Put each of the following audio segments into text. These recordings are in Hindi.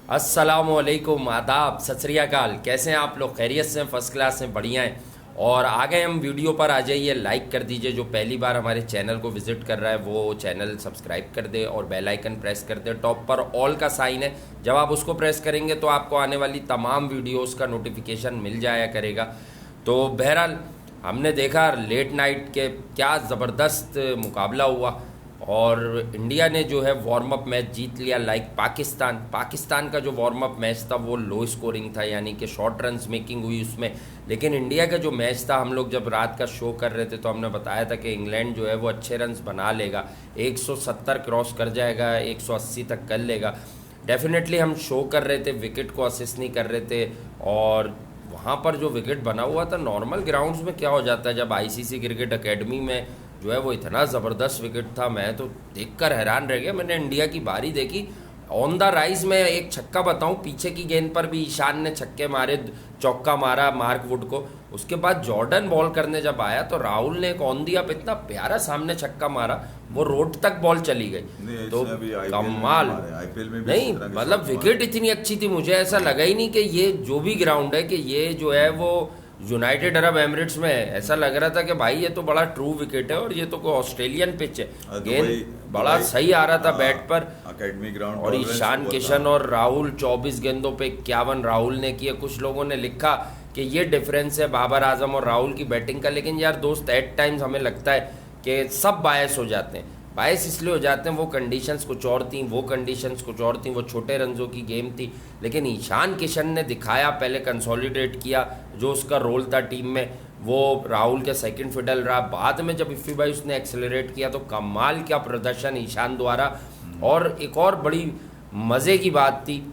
अस्सलामुअलैकुम, आदाब, सत श्री अकाल। कैसे हैं आप लोग? खैरियत से हैं? फर्स्ट क्लास हैं? बढ़िया हैं। और आ गए हम वीडियो पर। आ जाइए, लाइक कर दीजिए। जो पहली बार हमारे चैनल को विजिट कर रहा है वो चैनल सब्सक्राइब कर दे और बेल आइकन प्रेस कर दे। टॉप पर ऑल का साइन है, जब आप उसको प्रेस करेंगे तो आपको आने वाली तमाम वीडियोस का नोटिफिकेशन मिल जाया करेगा। तो बहरहाल हमने देखा लेट नाइट के क्या ज़बरदस्त मुकाबला हुआ और इंडिया ने जो है वार्म अप मैच जीत लिया। लाइक पाकिस्तान का जो वार्म अप मैच था वो लो स्कोरिंग था, यानी कि शॉर्ट रन्स मेकिंग हुई उसमें। लेकिन इंडिया का जो मैच था, हम लोग जब रात का शो कर रहे थे तो हमने बताया था कि इंग्लैंड जो है वो अच्छे रन्स बना लेगा, 170 क्रॉस कर जाएगा, 180 तक कर लेगा। डेफिनेटली हम शो कर रहे थे, विकेट को असिस्ट नहीं कर रहे थे। और वहाँ पर जो विकेट बना हुआ था, नॉर्मल ग्राउंड्स में क्या हो जाता है, जब आईसीसी क्रिकेट एकेडमी में जो है वो इतना ज़बरदस्त विकेट था, मैं तो देखकर हैरान रह गया। मैंने इंडिया की बारी देखी, ऑन द राइज में एक छक्का बताऊं, पीछे की गेंद पर भी ईशान ने छक्के मारे, चौका मारा मार्क वुड को। उसके बाद जॉर्डन बॉल करने जब आया तो राहुल ने एक ऑन दिया पे इतना प्यारा सामने छक्का मारा, वो रोड तक बॉल चली गई। तो कमाल नहीं, मतलब विकेट इतनी अच्छी थी, मुझे ऐसा लगा ही नहीं कि ये जो भी ग्राउंड है कि ये जो है वो यूनाइटेड अरब एमिरेट्स में है। ऐसा लग रहा था कि भाई ये तो बड़ा ट्रू विकेट है और ये तो कोई ऑस्ट्रेलियन पिच है। गेंद बड़ा सही आ रहा था बैट पर अकेडमी ग्राउंड। और ईशान किशन और राहुल 24 गेंदों पे 51 राहुल ने किए। कुछ लोगों ने लिखा कि ये डिफरेंस है बाबर आजम और राहुल की बैटिंग का, लेकिन यार दोस्त, एट टाइम्स हमें लगता है कि सब बायस हो जाते हैं। बायस इसलिए हो जाते हैं, वो कंडीशंस कुछ और थी, वो कंडीशंस कुछ और थी, वो छोटे रनों की गेम थी। लेकिन ईशान किशन ने दिखाया, पहले कंसोलिडेट किया जो उसका रोल था टीम में, वो राहुल के सेकंड फिडल रहा। बाद में जब इफ़ी भाई उसने एक्सेलरेट किया तो कमाल क्या प्रदर्शन ईशान द्वारा। और एक और बड़ी मज़े की बात थी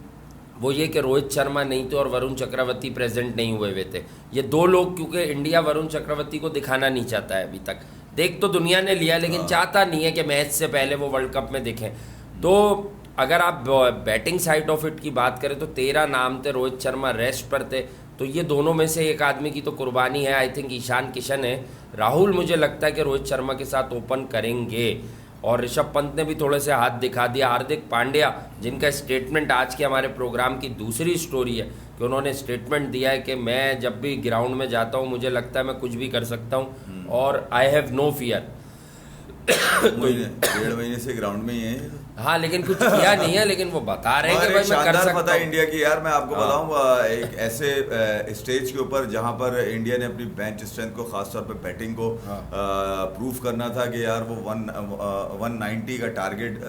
वो ये कि रोहित शर्मा नहीं थे और वरुण चक्रवर्ती प्रेजेंट नहीं हुए थे। ये दो लोग, क्योंकि इंडिया वरुण चक्रवर्ती को दिखाना नहीं चाहता है अभी तक। देख तो दुनिया ने लिया, लेकिन चाहता नहीं है कि मैच से पहले वो वर्ल्ड कप में दिखें। तो अगर आप बैटिंग साइड ऑफ इट की बात करें तो 13 नाम थे, रोहित शर्मा रेस्ट पर थे। तो ये दोनों में से एक आदमी की तो कुर्बानी है। आई थिंक ईशान किशन है। राहुल मुझे लगता है कि रोहित शर्मा के साथ ओपन करेंगे और ऋषभ पंत ने भी थोड़े से हाथ दिखा दिया। हार्दिक पांड्या, जिनका स्टेटमेंट आज के हमारे प्रोग्राम की दूसरी स्टोरी है, कि उन्होंने स्टेटमेंट दिया है कि मैं जब भी ग्राउंड में जाता हूँ मुझे लगता है मैं कुछ भी कर सकता हूँ और आई हैव नो फियर। 1.5 महीने से ग्राउंड में ही है। हाँ, लेकिन कुछ किया नहीं है, लेकिन वो बता रहे हैं कि भाई मैं कर सकता पता है इंडिया की। यार मैं आपको बताऊं, एक ऐसे स्टेज के ऊपर जहां पर इंडिया ने अपनी बेंच स्ट्रेंथ को, खासतौर पे बैटिंग को प्रूव करना था कि यार वो 190 का टारगेट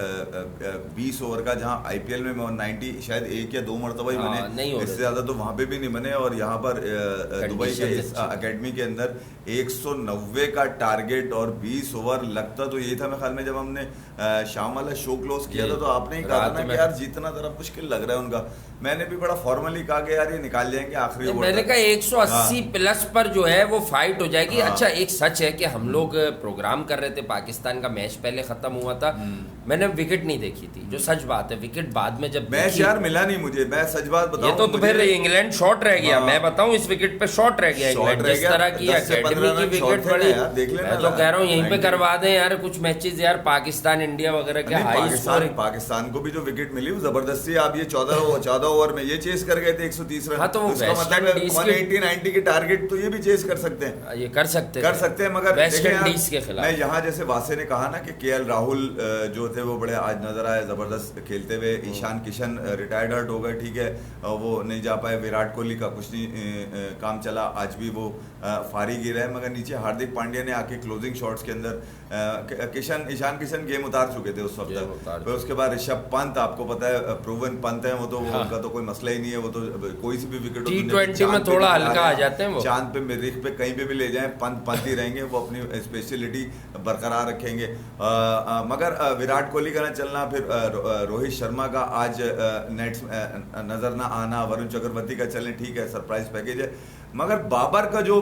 20 ओवर का, जहां आईपीएल में 190 शायद एक या दो मरतबा ही बने, इससे ज्यादा तो वहां पे भी नहीं बने। और यहाँ पर दुबई के अकेडमी के अंदर 190 का टारगेट और 20 ओवर लगता तो यही था। मैं ख्याल में जब हमने शाम वाला शो क्लोज किया था तो आपने ही कहा था ना कि यार जीतना जरा मुश्किल लग रहा है उनका। मैंने भी बड़ा फॉर्मली कहा कि यार ये निकाल जाएंगे आखिरी ओवर। मैंने कहा 180 प्लस पर जो है वो फाइट हो जाएगी। अच्छा, एक सच है कि हम लोग प्रोग्राम कर रहे थे, पाकिस्तान का मैच पहले खत्म हुआ था, मैंने विकेट नहीं देखी थी, जो सच बात है। विकेट बाद में जब मैच यार मिला नहीं मुझे, मैं सच बात बताऊं, ये तो फिर इंग्लैंड शॉर्ट रह गया। मैं बताऊं, इस विकेट पे शॉर्ट रह गया इंग्लैंड। जिस तरह की एकेडमी की विकेट पड़ी, मैं तो कह रहा हूँ यहीं पे करवा दें यार कुछ मैचेस यार, पाकिस्तान इंडिया वगैरह के हाई स्कोर। पाकिस्तान को भी जो विकेट मिली वो जबरदस्ती, आप ये 14 ओवर में ये चेस कर गए थे 130 रन। हाँ, तो उसका मतलब 180-90 के टारगेट तो ये भी चेस कर सकते हैं, ये कर सकते हैं। मगर वेस्ट इंडीज के खिलाफ मैं यहाँ, जैसे वासे ने कहा ना कि केएल राहुल जो थे वो बड़े आज नजर आए जबरदस्त खेलते हुए। ईशान किशन रिटायर्ड हर्ट हो गए, ठीक है, वो नहीं जा पाए। विराट कोहली का कुछ नहीं काम चला, आज भी वो फारिग ही रहे। मगर नीचे हार्दिक पांड्या ने आके क्लोजिंग शॉट्स के अंदर ईशान किशन गेम उतार चुके थे उस वक्त तक। उसके बाद ऋषभ पंत, आपको पता है प्रूवन पंत है वो, तो उनका तो कोई मसला ही नहीं है, वो तो कोई सी भी विकेट T20 में थोड़ा हल्का आ जाते हैं वो, चांद पे मरीख पे कहीं पे भी ले जाएं पंत ही रहेंगे, वो अपनी स्पेशलिटी बरकरार रखेंगे। मगर विराट कोहली का न चलना, फिर रोहित शर्मा का आज नेट्स नजर ना आना, वरुण चक्रवर्ती का चलने, ठीक है सरप्राइज पैकेज है। मगर बाबर का जो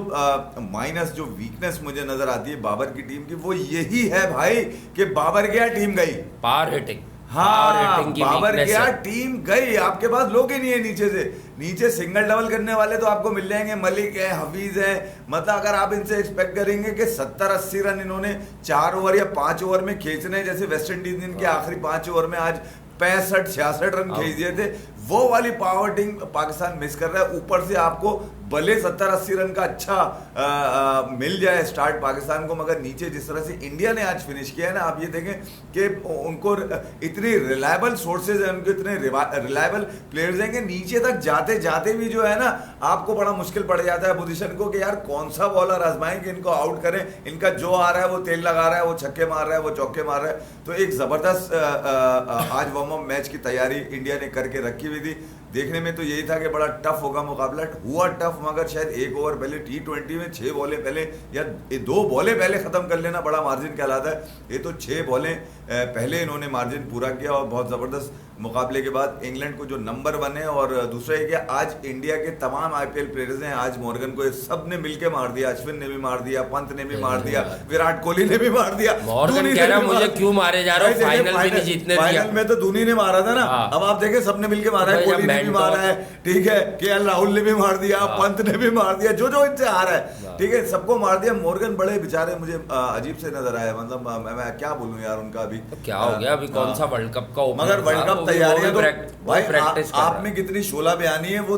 माइनस, जो वीकनेस मुझे नजर आती है बाबर की टीम की, वो यही है भाई कि बाबर गया टीम गई, पावर हिटिंग। हाँ, बाबर गया टीम गई, आपके पास लोग ही नहीं है नीचे से। नीचे सिंगल डबल करने वाले तो आपको मिल जाएंगे, मलिक है, हफीज है। मतलब अगर आप इनसे एक्सपेक्ट करेंगे कि 70-80 रन इन्होंने 4 ओवर या 5 ओवर में खींचने, जैसे वेस्ट इंडीज ने इनके आखिरी 5 ओवर में आज 65-66 रन खींच दिए थे, वो वाली पावर टीम पाकिस्तान मिस कर रहा है। ऊपर से आपको भले 70-80 रन का अच्छा मिल जाए स्टार्ट पाकिस्तान को, मगर नीचे जिस तरह से इंडिया ने आज फिनिश किया है ना, आप ये देखें कि उनको इतनी रिलायबल सोर्सेज हैं, उनके इतने रिलायबल प्लेयर्स हैं कि नीचे तक जाते जाते भी जो है ना आपको बड़ा मुश्किल पड़ जाता है पोजीशन को कि यार कौन सा बॉलर आजमाएं कि इनको आउट करें। इनका जो आ रहा है वो तेल लगा रहा है, वो छक्के मार रहा है, वो चौके मार रहा है। तो एक जबरदस्त आज वार्म अप मैच की तैयारी इंडिया ने करके रखी हुई थी। देखने में तो यही था कि बड़ा टफ होगा मुकाबला, हुआ टफ, मगर शायद एक ओवर पहले T20 में 6 बॉलें पहले या 2 बॉलें पहले ख़त्म कर लेना बड़ा मार्जिन कहलाता है। ये तो 6 बॉलें पहले इन्होंने मार्जिन पूरा किया और बहुत ज़बरदस्त मुकाबले के बाद इंग्लैंड को जो नंबर 1 है। और दूसरा ये कि आज इंडिया के तमाम IPL प्लेयर्स हैं, आज मॉर्गन को सब ने मिलकर मार दिया, अश्विन ने भी मार दिया, पंत ने भी मार दिया, विराट कोहली ने भी मार दिया। मॉर्गन कह रहा है मुझे क्यों मारे जा रहे हो, फाइनल भी नहीं जीतने दिया। फाइनल में तो धोनी ने मारा था ना, अब आप देखें सबने मिलकर मारा है, कोहली ने भी मारा है, ठीक है, KL राहुल ने भी मार दिया, पंत ने भी मार दिया, जो जो इनसे आ रहा है, ठीक है, सबको मार दिया। मॉर्गन बड़े बेचारे मुझे अजीब से नजर आया, मतलब मैं क्या बोलूं यार उनका अभी क्या हो गया, अभी कौन सा वर्ल्ड कप का मगर वर्ल्ड कप तैयारियां तो भाई प्रैक्टिस आप में कितनी शोला बयानी है वो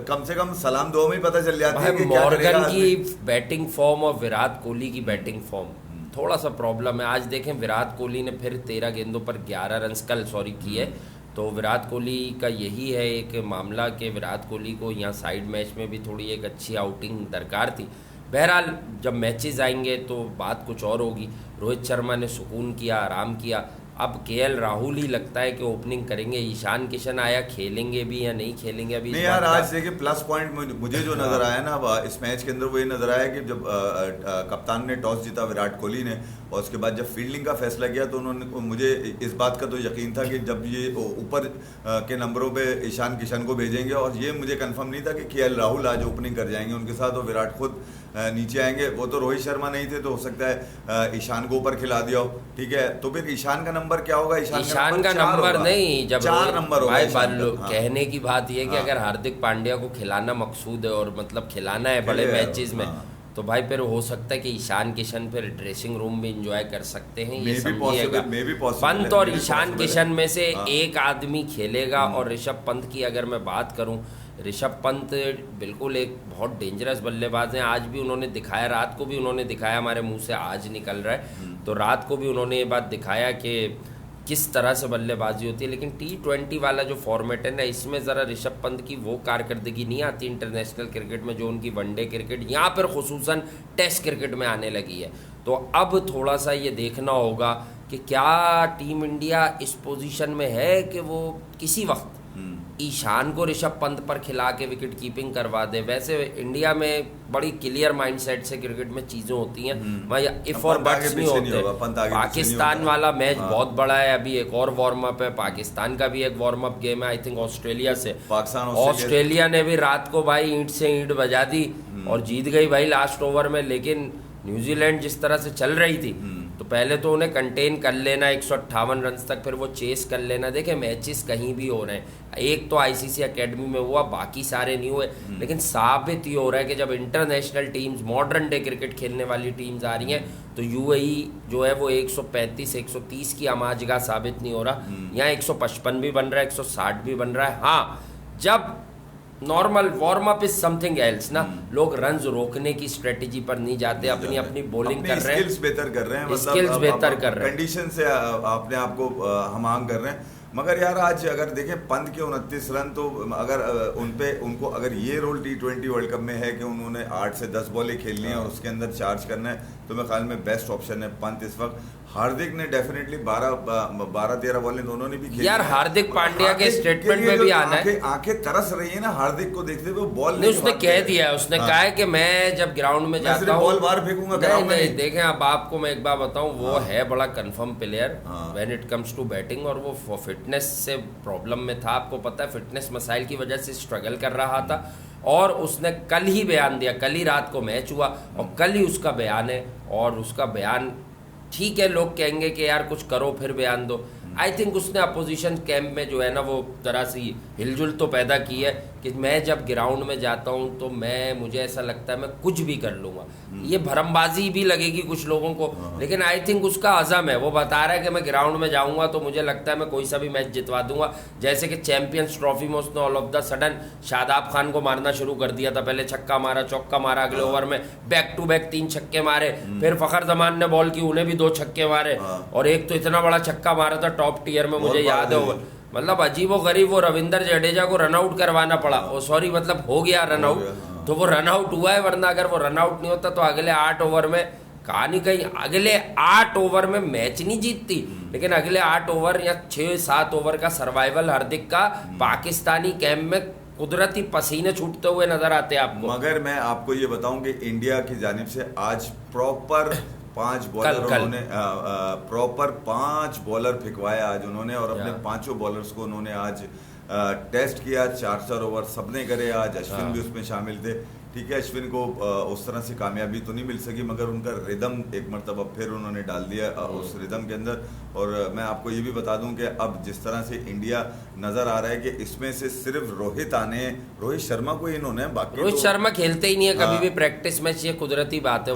कम से कम सलाम दुआ में ही पता चल जाती है कि मॉर्गन की बैटिंग फॉर्म और विराट कोहली की बैटिंग फॉर्म थोड़ा सा प्रॉब्लम है। आज देखें विराट कोहली ने फिर 13 गेंदों पर 11 रन कल किए, तो विराट कोहली का यही है एक मामला कि विराट कोहली को यहाँ साइड मैच में भी थोड़ी एक अच्छी आउटिंग दरकार थी। बहरहाल जब मैचेस आएंगे तो बात कुछ और होगी। रोहित शर्मा ने सुकून किया, आराम किया, अब KL राहुल ही लगता है कि ओपनिंग करेंगे। ईशान किशन आया, खेलेंगे भी या नहीं खेलेंगे अभी नहीं यार। आज देखिए प्लस पॉइंट मुझे जो नजर आया ना इस मैच के अंदर वो ये नजर आया कि जब कप्तान ने टॉस जीता विराट कोहली ने और उसके बाद जब फील्डिंग का फैसला किया तो उन्होंने, मुझे इस बात का तो यकीन था कि जब ये ऊपर के नंबरों पे ईशान किशन को भेजेंगे, और ये मुझे कंफर्म नहीं था कि KL राहुल आज ओपनिंग कर जाएंगे उनके साथ और विराट खुद नीचे आएंगे। वो तो रोहित शर्मा नहीं थे तो हो सकता है ईशान को ऊपर खिला दिया हो, ठीक है, तो फिर ईशान का नंबर क्या होगा? ईशान का नंबर नहीं, जब 4 नंबर होगा। कहने की बात यह है कि अगर हार्दिक पांड्या को खिलाना मकसूद है और मतलब खिलाना है बड़े मैचेस में, तो भाई फिर हो सकता है कि ईशान किशन फिर ड्रेसिंग रूम में एंजॉय कर सकते हैं, ये समझिएगा। पंत और ईशान किशन में से एक आदमी खेलेगा। और ऋषभ पंत की अगर मैं बात करूं, ऋषभ पंत बिल्कुल एक बहुत डेंजरस बल्लेबाज हैं। आज भी उन्होंने दिखाया, रात को भी उन्होंने दिखाया, हमारे मुंह से आज निकल रहा है तो रात को भी उन्होंने ये बात दिखाया कि किस तरह से बल्लेबाजी होती है। लेकिन T20 वाला जो फॉर्मेट है ना, इसमें ज़रा ऋषभ पंत की वो कारकर्दगी नहीं आती इंटरनेशनल क्रिकेट में जो उनकी वनडे क्रिकेट यहाँ पर खुसूसन टेस्ट क्रिकेट में आने लगी है। तो अब थोड़ा सा ये देखना होगा कि क्या टीम इंडिया इस पोजीशन में है कि वो किसी वक्त ईशान को ऋषभ पंत पर खिला के विकेट कीपिंग करवा दे। वैसे इंडिया में बड़ी क्लियर माइंडसेट से क्रिकेट में चीज़ें होती हैं, वहाँ इफ और बट्स नहीं होते। पाकिस्तान वाला मैच बहुत बड़ा है, अभी एक और वार्म अप है, पाकिस्तान का भी एक वार्म अप गेम है आई थिंक ऑस्ट्रेलिया से। ऑस्ट्रेलिया ने भी रात को भाई ईंट से ईंट बजा दी और जीत गई भाई लास्ट ओवर में। लेकिन न्यूजीलैंड जिस तरह से चल रही थी तो पहले तो उन्हें कंटेन कर लेना 158 रन तक, फिर वो चेस कर लेना। देखें मैचेस कहीं भी हो रहे हैं, एक तो ICC एकेडमी में हुआ, बाकी सारे नहीं हुए, लेकिन साबित ये हो रहा है कि जब international teams, modern day cricket खेलने वाली टीम्स आ रही हैं तो UAE जो है वो 135-130 की आमाजगा साबित नहीं हो रहा। यहाँ 155 भी बन रहा है, 160 भी बन रहा है। हाँ, जब normal warm up is something else ना, लोग रन्स रोकने की स्ट्रेटेजी पर नहीं जाते, अपनी अपनी बॉलिंग कर रहे हैं, स्किल्स बेहतर कर रहे हैं, स्किल्स बेहतर कर रहे हैं, कंडीशन से अपने आप को हमांग कर रहे हैं। मगर यार आज अगर देखें पंत के 29 रन, तो अगर उनको अगर ये रोल T20 वर्ल्ड कप में है कि उन्होंने 8 से 10 बॉलें खेलनी है और उसके अंदर चार्ज करना है, तो मेरे ख्याल में बेस्ट ऑप्शन है पंत इस वक्त। हार्दिक ने डेफिनेटली 12-13 बॉलें दोनों ने भी खेली यार। हार्दिक पांड्या के स्टेटमेंट में भी आना है, आंखें तरस रही है ना हार्दिक को देखते हुए। बॉल नहीं, उसने कह दिया है, उसने कहा है कि मैं जब ग्राउंड में जाता हूँ बॉल बाहर फेंकूंगा। नहीं, देखें अब आपको मैं एक बार बताऊं, वो है बड़ा confirm player when it comes to batting, और वो फिटनेस से प्रॉब्लम में था, आपको पता है, फिटनेस मसाइल की वजह से स्ट्रगल कर रहा था। और उसने कल ही बयान दिया, कल ही रात को मैच हुआ और कल ही उसका बयान है। और उसका बयान ठीक है, लोग कहेंगे कि यार कुछ करो फिर बयान दो, आई थिंक उसने अपोजिशन कैंप में जो है ना वो जरा सी हिलजुल तो पैदा की है कि मैं जब ग्राउंड में जाता हूँ तो मुझे ऐसा लगता है मैं कुछ भी कर लूँगा। ये भरमबाजी भी लगेगी कुछ लोगों को, लेकिन आई थिंक उसका अज़म है। वो बता रहा है कि मैं ग्राउंड में जाऊँगा तो मुझे लगता है मैं कोई सा भी मैच जितवा दूंगा। जैसे कि चैंपियंस ट्रॉफी में उसने all of the sudden Shadab Khan को मारना शुरू कर दिया था। पहले छक्का मारा, चौका मारा, अगले ओवर में बैक टू बैक 3 छक्के मारे, फिर फखर जमान ने बॉल की, उन्हें भी 2 छक्के मारे, और एक तो इतना बड़ा छक्का मारा था टॉप टियर में, मुझे याद है। मतलब अजीबो गरीब वो रविंदर जडेजा को रनआउट करवाना पड़ा। ओ सॉरी, मतलब हो गया रनआउट, तो वो रनआउट हुआ है, वरना अगर वो रनआउट नहीं होता तो अगले 8 ओवर में कहानी कहीं, अगले 8 ओवर में मैच नहीं जीतती, लेकिन अगले 8 ओवर या 6-7 ओवर का सर्वाइवल हार्दिक का पाकिस्तानी कैंप में कुदरती पसीने छूटते हुए नजर आते हैं आपको। मगर मैं आपको ये बताऊं कि इंडिया की जानिब से आज प्रॉपर 5 बॉलर उन्होंने प्रॉपर 5 बॉलर फिकवाए आज उन्होंने, और अपने 5 बॉलर्स को उन्होंने आज टेस्ट किया। 4 ओवर सबने करे आज, अश्विन भी उसमें शामिल थे। ठीक है, अश्विन को उस तरह से कामयाबी तो नहीं मिल सकी, मगर उनका रिदम एक मरतबा फिर उन्होंने डाल दिया उस रिदम के अंदर। और मैं आपको ये भी बता दूं कि अब जिस तरह से इंडिया नजर आ रहा है कि इसमें से सिर्फ रोहित शर्मा को इन्होंने, बाकी रोहित शर्मा खेलते ही नहीं है कभी भी प्रैक्टिस मैच, ये कुदरती बात है।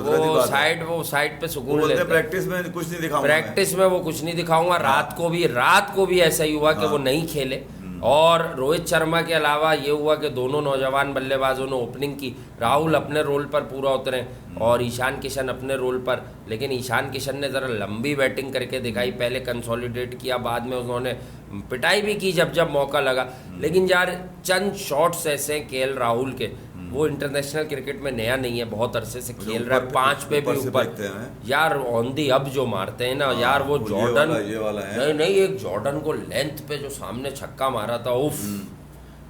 वो साइड पे सुकून लेते हैं। प्रैक्टिस में कुछ नहीं दिखाऊंगा, प्रैक्टिस में वो कुछ नहीं दिखाऊंगा। रात को भी ऐसा ही हुआ कि वो नहीं खेले। और रोहित शर्मा के अलावा ये हुआ कि दोनों नौजवान बल्लेबाजों ने ओपनिंग की। राहुल अपने रोल पर पूरा उतरे और ईशान किशन अपने रोल पर, लेकिन ईशान किशन ने ज़रा लंबी बैटिंग करके दिखाई। पहले कंसोलिडेट किया, बाद में उन्होंने पिटाई भी की जब मौका लगा। लेकिन यार चंद शॉट्स ऐसे हैं केएल राहुल के, वो इंटरनेशनल क्रिकेट में नया नहीं है, बहुत अरसे से खेल रहा है। 5 पे भी ऊपर यार ऑन दी अब जो मारते हैं ना यार, वो जॉर्डन नहीं एक जॉर्डन को लेंथ पे जो सामने छक्का मारा था, उफ।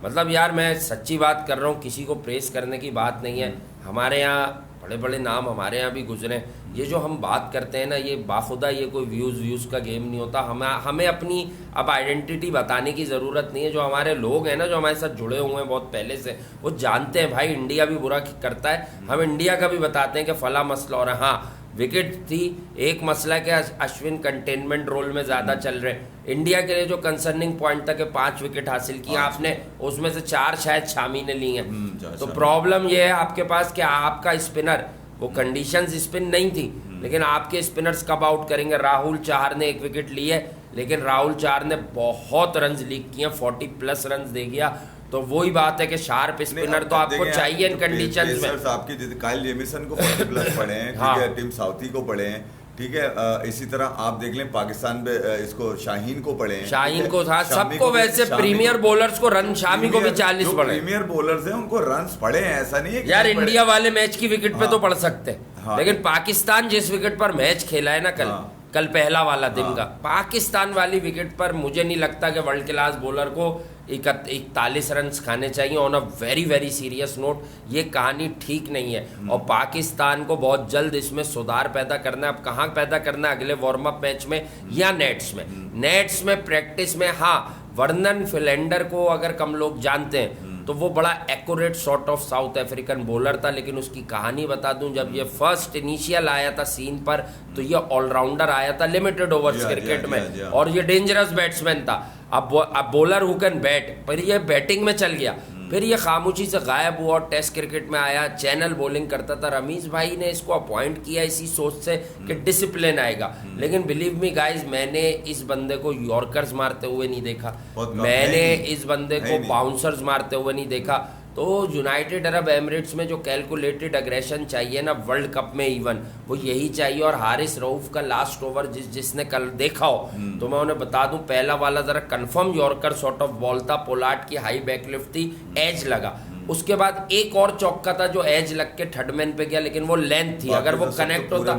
मतलब यार मैं सच्ची बात कर रहा हूँ, किसी को प्रेस करने की बात नहीं है। हमारे यहाँ बड़े बड़े नाम हमारे यहाँ भी गुजरे। ये जो हम बात करते हैं ना, ये बाखुदा ये कोई व्यूज़ का गेम नहीं होता। हमें अपनी अब आइडेंटिटी बताने की ज़रूरत नहीं है। जो हमारे लोग हैं ना, जो हमारे साथ जुड़े हुए हैं बहुत पहले से, वो जानते हैं भाई इंडिया भी बुरा करता है। हम इंडिया का भी बताते हैं कि फला मसला, और हाँ विकेट थी एक मसला कि अश्विन कंटेनमेंट रोल में ज़्यादा चल रहे हैं। इंडिया के लिए जो कंसर्निंग पॉइंट था कि 5 विकेट हासिल किया आपने, उसमें से 4 शायद शामी ने ली हैं। तो प्रॉब्लम यह है आपके पास कि आपका स्पिनर, वो कंडीशंस स्पिन नहीं थी, लेकिन आपके स्पिनर्स कब आउट करेंगे। राहुल चाहर ने 1 विकेट ली है, लेकिन राहुल चाहर ने बहुत रन्स लीक किए, 40+ रन्स दे गया। तो वही बात है कि शार्प स्पिनर तो आपको चाहिए इन कंडीशंस में। आपकी काइल जेमिसन को 40+ पड़े हैं, ठीक है, टिम साउथी को पड़े हैं, ठीक है। इसी तरह आप देख लें पाकिस्तान पे इसको शाहीन को पड़े हैं, शाहीन को था, सबको वैसे प्रीमियर बॉलर्स को रन, शामी को भी 40 पड़े। प्रीमियर बॉलर्स हैं उनको रन्स पड़े हैं, ऐसा नहीं है यार इंडिया वाले मैच की विकेट पे तो पड़ सकते हैं, लेकिन पाकिस्तान जिस विकेट पर मैच खेला है ना कल पहला वाला दिन का, पाकिस्तान वाली विकेट पर मुझे नहीं लगता कि वर्ल्ड क्लास बॉलर को 41 रन खाने चाहिए। On a very very serious note, ये कहानी ठीक नहीं है और पाकिस्तान को बहुत जल्द इसमें सुधार पैदा करना है। अब कहाँ पैदा करना है, अगले वार्म अप मैच में या नेट्स में प्रैक्टिस में। हाँ, वर्नन फिलेंडर को अगर कम लोग जानते हैं तो वो बड़ा accurate sort of south African bowler था, लेकिन उसकी कहानी बता दूं, जब ये फर्स्ट इनिशियल आया था सीन पर तो ये ऑलराउंडर आया था लिमिटेड ओवर्स क्रिकेट में, और ये डेंजरस बैट्समैन था। अब बॉलर हु कैन बैट, पर ये बैटिंग में चल गया, फिर ये खामोशी से गायब हुआ और टेस्ट क्रिकेट में आया, चैनल बॉलिंग करता था। रमीज भाई ने इसको अपॉइंट किया इसी सोच से कि डिसिप्लिन आएगा, लेकिन बिलीव मी गाइज, मैंने इस बंदे को यॉर्कर्स मारते हुए नहीं देखा, मैंने इस बंदे को बाउंसर्स मारते हुए नहीं देखा। तो यूनाइटेड अरब एमिरेट्स में जो कैलकुलेटेड अग्रेशन चाहिए ना वर्ल्ड कप में, इवन वो यही चाहिए। और हारिस रऊफ का लास्ट ओवर जिसने कल देखा हो तो मैं उन्हें बता दूं, पहला वाला जरा confirm yorker sort of ball था, पोलार्ड की हाई बैकलिफ्ट थी, एज लगा। उसके बाद एक और चौका था जो एज लग के थर्डमैन पे गया, लेकिन वो लेंथ थी, अगर वो कनेक्ट होता,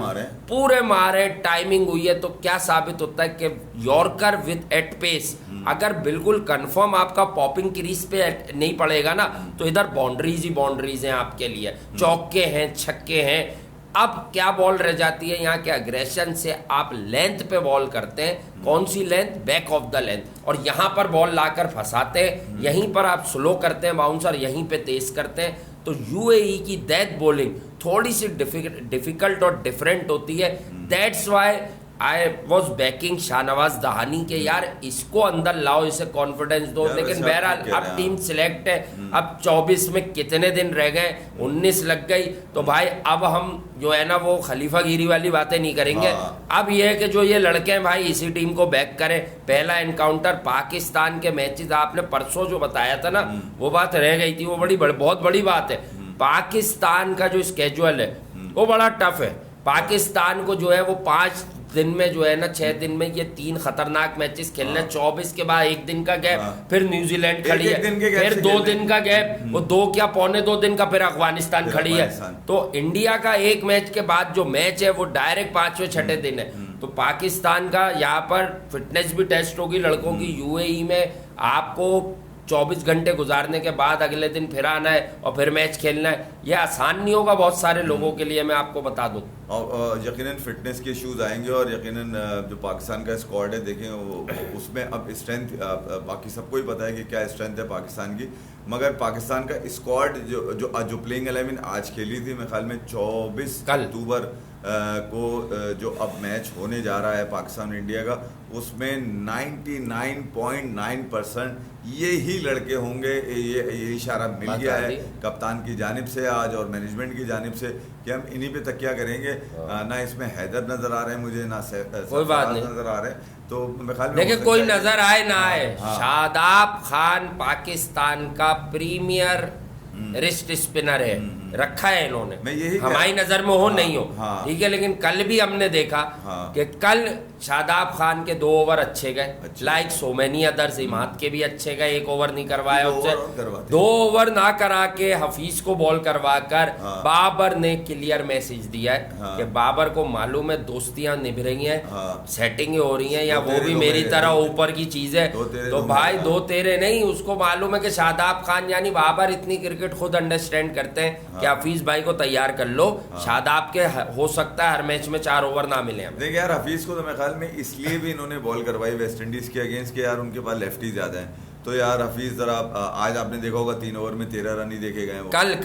पूरे मारे, टाइमिंग हुई है, तो क्या साबित होता है कि यॉर्कर विद एट पेस, अगर बिल्कुल कंफर्म आपका पॉपिंग क्रीज पे नहीं पड़ेगा ना, तो इधर बाउंड्रीज ही बाउंड्रीज हैं आपके लिए, चौके हैं, छक्के हैं। अब क्या बॉल रह जाती है यहाँ के अग्रेशन से, आप लेंथ पे बॉल करते हैं, कौन सी length, back of the length, और यहाँ पर बॉल लाकर फंसाते हैं, यहीं पर आप स्लो करते हैं बाउंसर, यहीं पे तेज करते हैं। तो यूएई की डेथ बॉलिंग थोड़ी सी डिफिकल्ट और डिफरेंट होती है। That's why I was backing Shahnawaz Dahani के यार इसको अंदर लाओ, इसे कॉन्फिडेंस दो। लेकिन बहरहाल अब टीम सिलेक्ट है, अब 24 में कितने दिन रह गए, 19 लग गई, तो भाई अब हम जो है ना वो खलीफा गिरी वाली बातें नहीं करेंगे। अब ये है कि जो ये लड़के हैं भाई इसी टीम को बैक करें। पहला एनकाउंटर पाकिस्तान के मैचेस, आपने परसों जो बताया था ना वो बात रह गई थी, वो बहुत बड़ी बात है। पाकिस्तान का जो स्केड्यूल है वो बड़ा टफ है। पाकिस्तान को जो है वो 5 दिन में जो है ना 6 दिन में ये 3 खतरनाक मैचेस खेलने, 24 के बाद 1 दिन का गैप, फिर न्यूजीलैंड खड़ी है, फिर 2 दिन का गैप, वो 2 क्या पौने 2 दिन का, फिर अफगानिस्तान खड़ी है। तो इंडिया का एक मैच के बाद जो मैच है वो डायरेक्ट 5वें 6ठे दिन है। तो पाकिस्तान का यहाँ पर फिटनेस भी टेस्ट होगी लड़कों की। यूएई में आपको 24 घंटे गुजारने के बाद अगले दिन फिर आना है और फिर मैच खेलना है। ये आसान नहीं होगा बहुत सारे लोगों के लिए, मैं आपको बता दूं। और यकीनन फिटनेस के इश्यूज आएंगे और यकीनन जो पाकिस्तान का स्क्वाड है देखें उसमें अब स्ट्रेंथ बाकी सबको ही पता है कि क्या स्ट्रेंथ है पाकिस्तान की, मगर पाकिस्तान का स्क्वाड जो प्लेइंग 11 आज खेली थी मेरे ख्याल में 24 अक्टूबर को जो अब मैच होने जा रहा है पाकिस्तान इंडिया का, उसमें 99.9% ये ही लड़के होंगे। ये इशारा मिल गया है कप्तान की जानिब से आज और मैनेजमेंट की जानिब से कि हम इन्हीं पे तकिया करेंगे। ना इसमें हैदर नजर आ रहे हैं मुझे, ना कोई बात नहीं नजर आ रहे हैं। तो मेरे ख्याल में देखिए कोई नजर आए ना आए, शादाब खान पाकिस्तान का प्रीमियर रिस्ट स्पिनर है, रखा है इन्होंने, हमारी नजर में हो नहीं हो ठीक है। लेकिन कल भी हमने देखा कि कल शादाब खान के 2 ओवर अच्छे गए, like so many others, Imad के भी अच्छे गए, 1 ओवर नहीं करवाया उससे, 2 ओवर ना करा के हफीज को बॉल करवा कर बाबर ने क्लियर मैसेज दिया है कि बाबर को मालूम है दोस्तियां निभ रही हैं, सेटिंग हो रही हैं, या वो भी मेरी तरह ऊपर की चीज है, तो भाई 2 तेरे नहीं, उसको मालूम है कि शादाब खान यानी बाबर इतनी क्रिकेट खुद अंडरस्टैंड करते हैं कि हफीज भाई को तैयार कर लो। शादाब के हो सकता है हर मैच में 4 ओवर ना मिले। देखिए यार हफीज को तो मेरे ख्याल में इसलिए भी इन्होंने बॉल करवाई वेस्ट इंडीज के अगेंस्ट के, यार उनके पास लेफ्टी ज्यादा है, तो यार हफीज जरा आज आपने देखा होगा 3 ओवर में 13 रन ही देखे गए कल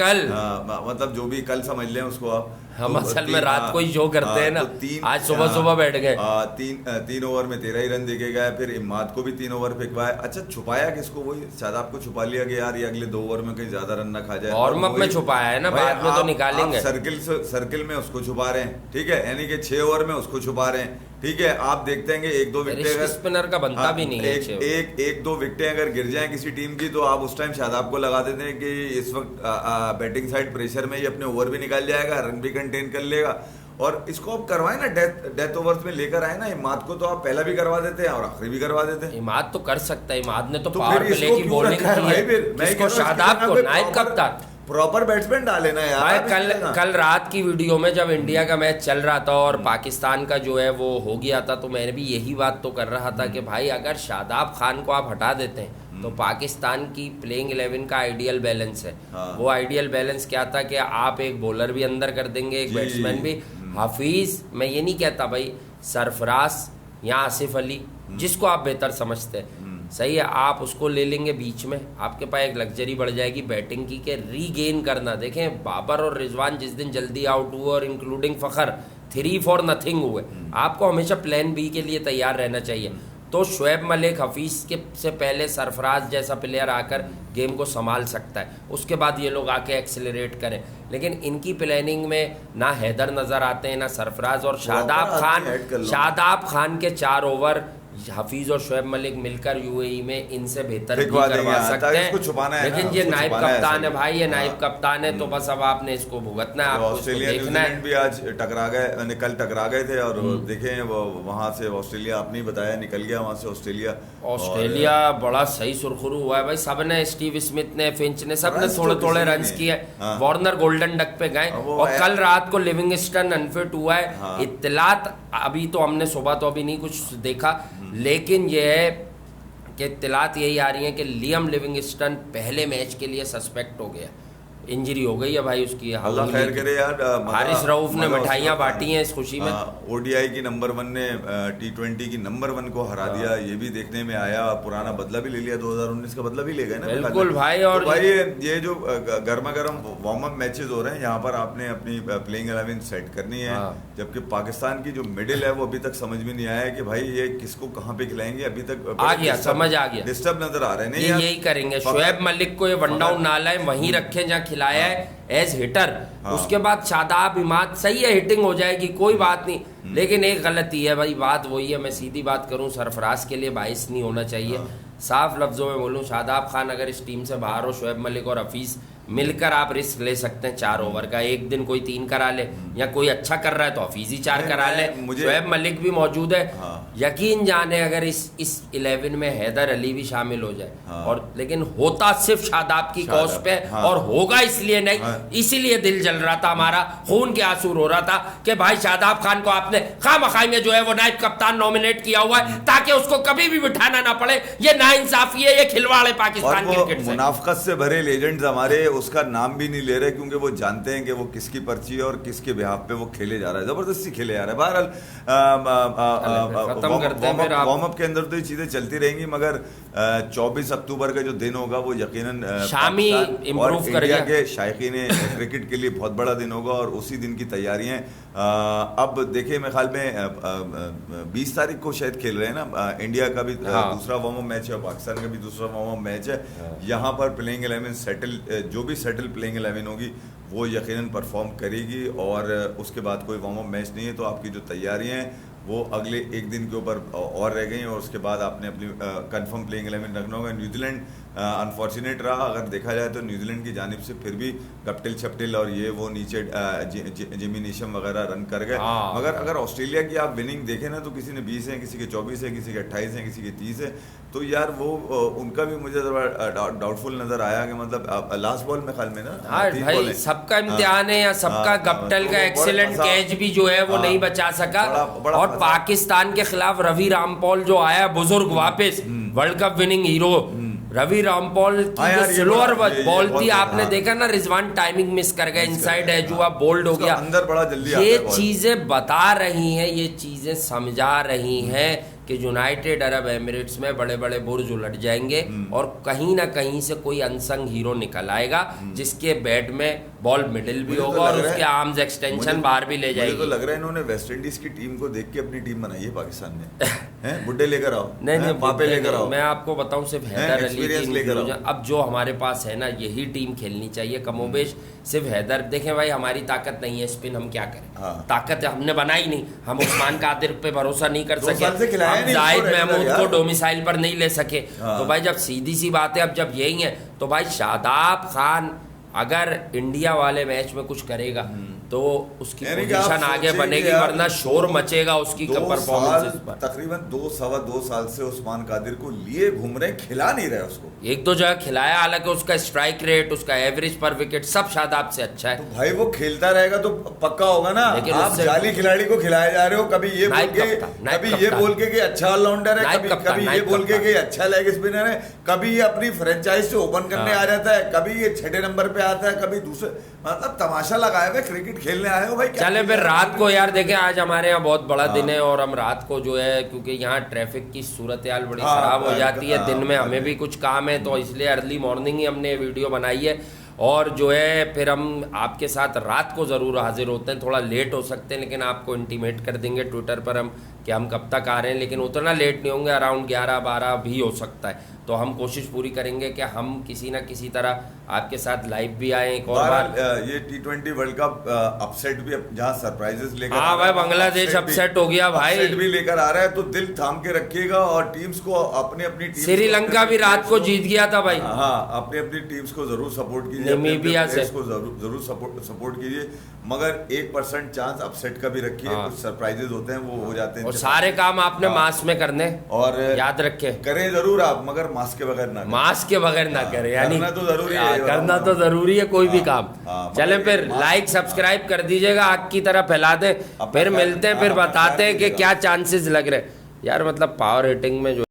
मतलब जो भी कल समझ लें उसको आप, हम असल में रात को ही शो करते हैं ना, आज सुबह बैठ गए, 3 ओवर में 13 ही रन देखे गए, फिर इमाद को भी 3 ओवर फेंकवाया। अच्छा छुपाया किसको, वही शादाब को छुपा लिया कि यार ये अगले 2 ओवर में कहीं ज्यादा रन ना खा जाए, वार्म में छुपाया है ना, बाद में तो निकालेंगे। सर्किल में उसको छुपा रहे हैं, ठीक है, यानी कि 6 ओवर में उसको छुपा रहे हैं, ठीक है। आप देखते हैं कि 1-2 विकेट स्पिनर का बनता भी नहीं है, 1-2 विकेटें अगर गिर जाएं किसी टीम की तो आप उस टाइम शादाब को लगा देते हैं कि इस वक्त बैटिंग साइड प्रेशर में ये अपने ओवर भी निकाल जाएगा, रन भी कंटेन कर लेगा, और इसको आप करवाए ना डेथ ओवर्स में लेकर आए ना। इमाद को तो आप पहला भी करवा देते हैं और आखिरी भी करवा देते हैं। इमाद तो कर सकता है, इमाद ने तो पावर प्ले की बॉलिंग की है, शादाब को नाइब कप्तान प्रॉपर बैट्समैन डाले ना यार। कल रात की वीडियो में जब इंडिया का मैच चल रहा था और पाकिस्तान का जो है वो हो गया था, तो मैंने भी यही बात तो कर रहा था कि भाई अगर शादाब खान को आप हटा देते हैं तो पाकिस्तान की प्लेइंग 11 का आइडियल बैलेंस है। वो आइडियल बैलेंस क्या था कि आप एक बॉलर भी अंदर कर देंगे, एक बैट्समैन भी। हफीज, मैं ये नहीं कहता भाई, सरफराज या आसिफ अली, जिसको आप बेहतर समझते हैं, सही है, आप उसको ले लेंगे बीच में, आपके पास एक लग्जरी बढ़ जाएगी बैटिंग की के रीगेन करना। देखें बाबर और रिजवान जिस दिन जल्दी आउट हुए और इंक्लूडिंग फखर 3 for nothing हुए, आपको हमेशा प्लान बी के लिए तैयार रहना चाहिए। तो शुएब मलिक हफीज के से पहले सरफराज जैसा प्लेयर आकर गेम को संभाल सकता है, उसके बाद ये लोग आके एक्सेलरेट करें। लेकिन इनकी प्लानिंग में ना हैदर नज़र आते हैं ना सरफराज, और शादाब खान के 4 ओवर हफीज और शुएब मलिक मिलकर यूएई में इनसे बेहतर भी करवा सकते हैं। लेकिन ये नाइब कप्तान है भाई, ये नाइब कप्तान है, तो बस अब आपने इसको भुगतना है, आपको इसको देखना है। भी आज टकरा गए, कल टकरा गए थे, और देखें वहां से ऑस्ट्रेलिया, आपने बताया, निकल गया वहां से ऑस्ट्रेलिया बड़ा सही सुरखुरू हुआ है भाई। सबने, स्टीव स्मिथ ने, फिंच ने, सबने थोड़े रन किए, वार्नर गोल्डन डक पे गए, और कल रात को लिविंगस्टन अनफिट हुआ है। इत्तलात अभी तो हमने सुबह तो अभी नहीं कुछ देखा, लेकिन यह है कि इत्तलात यही आ रही है कि लियम लिविंगस्टन पहले मैच के लिए सस्पेक्ट हो गया। इंजरी हो गई है भाई उसकी। अल्लाह खैर करे यार। हारिस रऊफ ने मिठाइयाँ बांटी हैं इस खुशी में। ओडीआई की नंबर 1 ने T20 की नंबर 1 को हरा दिया, ये भी देखने में आया। पुराना बदला भी ले लिया, 2019 का बदला भी ले गए ना बिल्कुल भाई। और तो भाई ये जो गर्मा गर्म वार्म अप मैचेस हो रहे हैं, यहाँ पर आपने अपनी प्लेइंग 11 सेट करनी है। जबकि पाकिस्तान की जो मिडिल है वो अभी तक समझ में नहीं आया कि भाई ये किसको कहाँ पे खिलाएंगे। अभी तक आ गया, समझ आ गया, डिस्टर्ब नजर आ रहे हैं। ये यही करेंगे, शोएब मलिक को ये वन डाउन ना लाए, वहीं रखें जहाँ खिलाया है एज हिटर। उसके बाद शादाब, इमाद, सही है, हिटिंग हो जाएगी, कोई बात नहीं। लेकिन एक गलती है भाई, बात वही है, मैं सीधी बात करूं, सरफराज के लिए बाइस नहीं होना चाहिए। साफ लफ्जों में बोलूं, शादाब खान अगर इस टीम से बाहर हो, शोएब मलिक और हफीज मिलकर आप रिस्क ले सकते हैं 4 ओवर का। एक दिन कोई 3 करा ले, या कोई अच्छा कर रहा है तो हफीज ही 4 करा ले, शोएब मलिक भी मौजूद है। यकीन जाने अगर इस 11 में हैदर अली भी शामिल हो जाए, और लेकिन होता सिर्फ शादाब की कॉस्ट पे, और होगा इसलिए नहीं, इसीलिए दिल जल रहा था हमारा, खून के आंसू रो रहा था कि भाई शादाब खान को आपने खामखाई में जो है वो नायब कप्तान नॉमिनेट किया हुआ है, ताकि उसको कभी भी बिठाना ना पड़े। ये नाइंसाफी है, ये खिलवाड़ है पाकिस्तान क्रिकेट से। मुनाफकत से भरे लेजेंड्स हमारे उसका नाम भी नहीं ले रहे, क्योंकि वो जानते हैं कि वो किसकी पर्ची है और किसके बिहाफ पे वो खेले जा रहा है, जबरदस्ती खेले जा रहा है। बहरहाल वार्म अप के अंदर तो ये चीजें चलती रहेंगी, मगर 24 अक्टूबर का जो दिन होगा वो यकीनन शामी इंप्रूव करेगा के शायकीन क्रिकेट के लिए बहुत बड़ा दिन होगा, और उसी दिन की तैयारियां अब देखिए, मेरे ख्याल में 20 तारीख को शायद खेल रहे हैं ना, इंडिया का भी दूसरा वार्म अप मैच है, पाकिस्तान का भी दूसरा वार्म अप मैच है। यहाँ पर प्लेइंग 11 सेटल, जो भी सेटल प्लेइंग 11 होगी वो यकीनन परफॉर्म करेगी, और उसके बाद कोई वार्म अप मैच नहीं है, तो आपकी जो तैयारियां हैं वो अगले एक दिन के ऊपर और रह गई, और उसके बाद आपने अपनी कंफर्म प्लेइंग 11 रखना होगा। न्यूजीलैंड अनफॉर्चुनेट रहा, अगर देखा जाए तो न्यूजीलैंड की जानिब से फिर भी गप्टिल छपटिल और ये वो नीचे जिमी नीशम वगैरह रन कर गए। मगर अगर ऑस्ट्रेलिया की आप विनिंग देखें ना, तो किसी ने 20 है, किसी के 24 है, किसी के 28 है, किसी के 30 है, तो यार वो उनका भी मुझे डाउटफुल नजर आया कि मतलब लास्ट बॉल में ख्याल में ना भाई सबका इम्तिहान है, या सबका गप्टिल का एक्सीलेंट कैच भी जो है वो नहीं बचा सका। और पाकिस्तान के खिलाफ रवि रामपॉल जो आया बुजुर्ग वापस, world cup winning hero Ravi Rampaul की जो स्लोअर बॉल थी, आपने देखा ना, रिजवान टाइमिंग मिस कर गया, इनसाइड एज हुआ, बोल्ड हो गया, अंदर बड़ा जल्दी। ये चीजें बता रही हैं, ये चीजें समझा रही हैं कि यूनाइटेड अरब एमिरेट्स में बड़े बड़े बुर्ज उलट जाएंगे, और कहीं ना कहीं से कोई अनसंग हीरो निकल आएगा जिसके बैट में बॉल मिडिल भी होगा और उसके आर्म्स एक्सटेंशन बाहर भी ले जाएगी। मुझे तो लग रहा है इन्होंने वेस्ट इंडीज की टीम को देख के अपनी टीम बनाई है पाकिस्तान में। हैं बुड्ढे लेकर आओ, नहीं पापे लेकर आओ। मैं आपको बताऊं, सिर्फ हैदर अली लेकर आओ। अब जो हमारे पास है ना, यही टीम खेलनी चाहिए कमोबेश। सिर्फ हैदर, देखें भाई हमारी ताकत नहीं है स्पिन, हम क्या करें, ताकत हमने बनाई नहीं, हम उस्मान कादिर पे भरोसा नहीं कर सके, हम जाहिद महमूद को डोमिसाइल पर नहीं ले सके। तो भाई जब सीधी सी बात है, अब जब यही है तो भाई शादाब खान अगर इंडिया वाले मैच में कुछ करेगा तो उसकी पोजीशन आगे बनेगी, वरना शोर मचेगा उसकी परफॉर्मेंस पर। तकरीबन 2-2.25 साल से उस्मान कादिर को लिए घूम रहे, खिला नहीं रहे उसको। एक दो जगह खिलाया, हालांकि उसका स्ट्राइक रेट, उसका एवरेज पर विकेट सब शादाब से अच्छा है। तो भाई वो खेलता रहेगा तो पक्का होगा ना। लेकिन आप जाली खिलाड़ी को खिलाए जा रहे हो, कभी ये बोल के कि अच्छा ऑलराउंडर है, कभी ये बोल के कि अच्छा लेग स्पिनर है, कभी ये अपनी फ्रेंचाइज से ओपन करने आ जाता है, कभी ये 6ठे नंबर पे आता है, कभी दूसरे, मतलब तमाशा लगाया हुआ, क्रिकेट खेलने आए हो भाई। चले फिर रात को यार देखें, आज हमारे यहाँ बहुत बड़ा दिन है, और हम रात को जो है, क्योंकि यहाँ ट्रैफिक की सूरत हाल बड़ी खराब हो जाती है, दिन में हमें भी कुछ काम है, तो इसलिए अर्ली मॉर्निंग ही हमने वीडियो बनाई है, और जो है फिर हम आपके साथ रात को ज़रूर हाजिर होते हैं। थोड़ा लेट हो सकते हैं, लेकिन आपको इंटीमेट कर देंगे ट्विटर पर हम कि हम कब तक आ रहे हैं, लेकिन उतना लेट नहीं होंगे, अराउंड 11-12 भी हो सकता है। तो हम कोशिश पूरी करेंगे कि हम किसी ना किसी तरह आपके साथ लाइव भी आए एक और बार। ये T20 वर्ल्ड कप अपसेट भी जहाँ सरप्राइजेस लेकर, हाँ भाई बांग्लादेश अपसेट हो गया भाई, अपसेट भी लेकर आ रहा है, तो दिल थाम के रखिएगा, और टीम्स को अपनी श्रीलंका भी रात को जीत गया था भाई। हाँ, अपनी टीम्स को जरूर सपोर्ट कीजिए, नामीबिया से को जरूर सपोर्ट कीजिए, मगर 1% चांस अपसेट का भी रखिए। कुछ सरप्राइजेस होते हैं वो हो जाते हैं, और सारे काम आपने मास्क में करने, और याद रखे करें जरूर आप, मगर मास्क के बगैर ना, मास्क के बगैर ना करें, यानी करना तो जरूरी है, करना तो जरूरी है कोई भी काम। चलें फिर लाइक सब्सक्राइब कर दीजिएगा, आग की तरह फैला दे, फिर मिलते हैं, फिर बताते हैं कि क्या चांसेस लग रहे हैं यार। मतलब पावर हिटिंग में जो